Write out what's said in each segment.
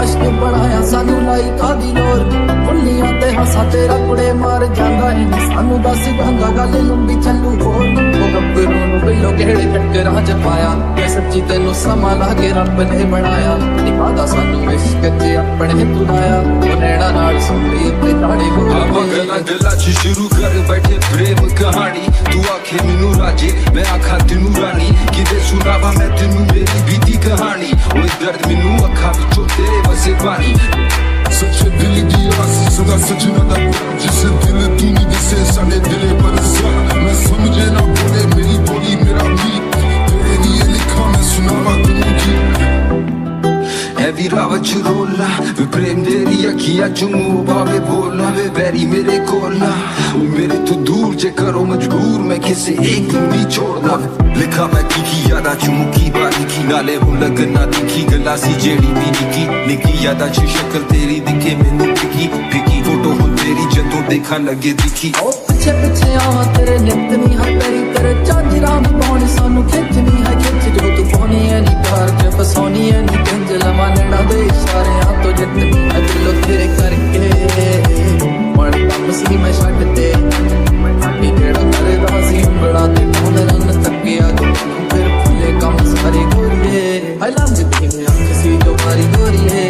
आशिक बनाया सानू लाई कादी लोर कुल्लियां ते हासा तेरा कुड़े मार जांदा है सानू दस गंदा गल लंबी चलू होर ओ गब्बरू नू बिल्लो केड़े टक्करां च पाया मैं सच्ची तेनू समा ला के रब ने बनाया निभादा सानू इश्क च अपने तुलाया ओ नैना नाल सुंदी ते ताड़े गोल गल्लां दिलां च शुरू कर बैठे प्रेम कहानी तू आखे मैनू राजे मैं आखा तेनू रानी किदे सुनावा मैं तेनू मेरी बीती कहानी ओए दर्द मैनू अखा विचों तेरे वसे पानी सच्चे दिल की आस सदा सजना दा जिसे दिल तू नहीं दिसे साडे दिले बरसा मैं समझे ना बोले मेरी बोली मेरा मीत तेरे लिए लिखा मैं सुनावा तेनू गीत है भी रावच रोला वे प्रेम तेरी अखियां चुमू बावे बोलना वे बैरी मेरे कोला मेरे तो दूर जे करो मजबूर मैं किसी एक नू नहीं छोड़ना लिखा मैं की यादा चुमुकी बारी की नाले हूं लगना दिखी गला सी जेड़ी दी निकी यादा च शक्ल तेरी दिखे मैनू फिकी फिकी फोटो हूं तेरी जदों देखा लगे दिखी पिछे पिछे आवा तेरे नित नी है तेरी तेरे झांजरा पाउणी सानू खिंचनी है खिंच जो तू पानी है नी कार च फसौनी है नी कंज लवा नैना दे इशारियां तो जितनी है दिलों तेरे करके मन कम सी मैं छड्ड ते नी केड़ा करदा सी बड़ा ते ढोल रंग तकिया जो फिर फुले कम सारी गोरिए आई लव यू तेरी अख सी जो मारी गोरिए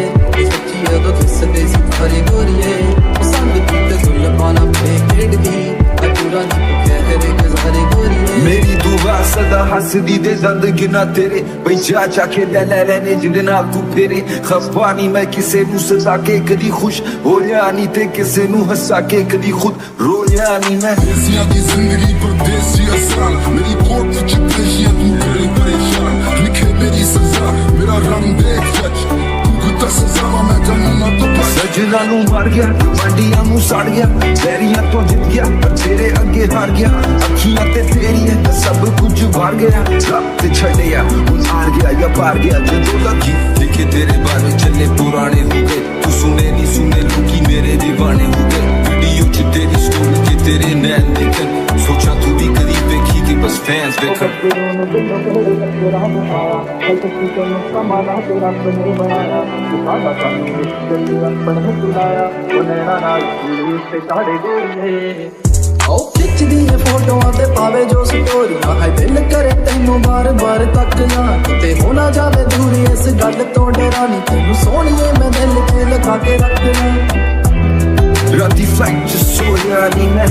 सच्ची है तो किस दे सी मारी गोरिए संग तू ते जुल्माना पे खेड दी पूरा नी कह रे गुजारे गोरिए मेरी दुआ सदा हसदी दे दंद गिना तेरे बई जा के ले लेने जिंदे नाल तू फेरे खफा नहीं मैं किसे नू सजा के कदी खुश होया नहीं ते किसे नू हंसा के कदी खुद रोया नहीं मैं देसियां दी जिंदगी परदेसी आसान मेरी कोर्ट विच पेशियां तू करे परेशान लिखे मेरी सजा मेरा रंग देख सच तू गुता सजा मैं तन्नू ना तो सजना नू मार गया मंडियां नू सड़ गया बैरियां तो जित गया पर तेरे अगे हार गया अखियां ते तेरी है सब कुछ वार गया रब ते छड़िया हुन हार गया या पार गया जदों लगी लिखे तेरे बारे चले पुराने हो गए तू सुने नहीं सुने लोकी मेरे दीवाने हो गए वीडियो च तेरी स्टोरी के तेरे नैन देखन सोचा तू भी करीब देखी कि बस फैंस देखन खिचदी है फोटोआं ते पावे जो स्टोरियां है दिल करे तैनू बार बार तक जा ते हो ना जावे दूरी इस गल तो डरा नी तैनू सोहणीए मैं दिल च लगा के रखना राती फ्लाइट च सोया नहीं मैं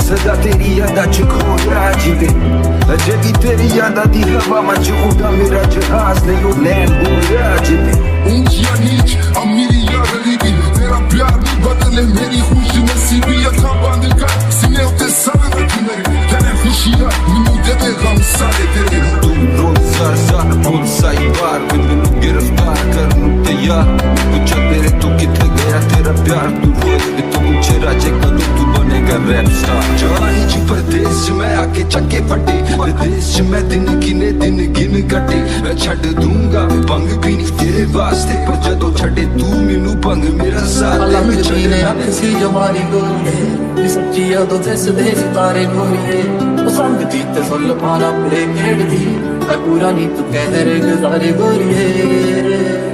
सदा तेरी यादा च खोया जिवे अजे भी तेरी यादा दी हवा मच उड़ा मेरा जहाज नहीं वो लैंड होया जिवे ऊंच या नीच अब मेरी याद गरीबी तेरा प्यार नहीं बदले मेरी खुशी नसीबी अखा बंद कर सीने उते सर रख मेरे तेरे खुशियां मैनू दे दे गम सारे तेरे तू रोज ज़ार पुलिस आई बार मैनू गिरफ्तार करनू तैयार पूछा तेरे तो किथे गया तेरा प्यार तू रोज तू पूछे राजे कदों तू बनेगा रैप स्टार जवानी च परदेस च मैं आके चक्के फटे परदेस च मैं दिन गिन कटे मैं छड्ड दूंगा भंग भी नहीं तेरे वास्ते पर जदों छड्डे तू मैनू भंग मेरा साथ अलग जीने अख सी जो मारी गोरिए सच्ची है तो दिस दे सितारे गोरिए संग दी ते सुल्माना पे खेड़ दी पूरा नी तू कह रे गुजारे गोरिए